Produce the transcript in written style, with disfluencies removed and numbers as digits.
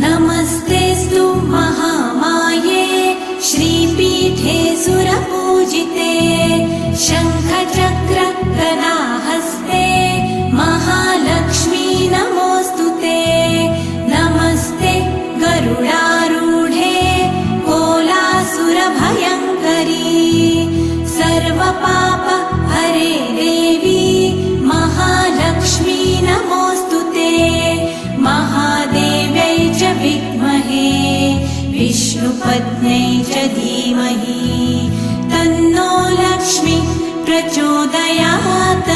नमस्तेस्तु महामाये श्रीपीठे सुरपूजिते शङ्खचक्र गदाहस्ते महालक्ष्मी नमोऽस्तुते। नमस्ते गरुडारूढे कोलासुरभयङ्करी सर्वपाप हरे देवी महालक्ष्मी नमोऽस्तुते। महादेव्यै च विद्महे विष्णुपत्न्यै च धीमहि तन्नो लक्ष्मी प्रचोदयात्।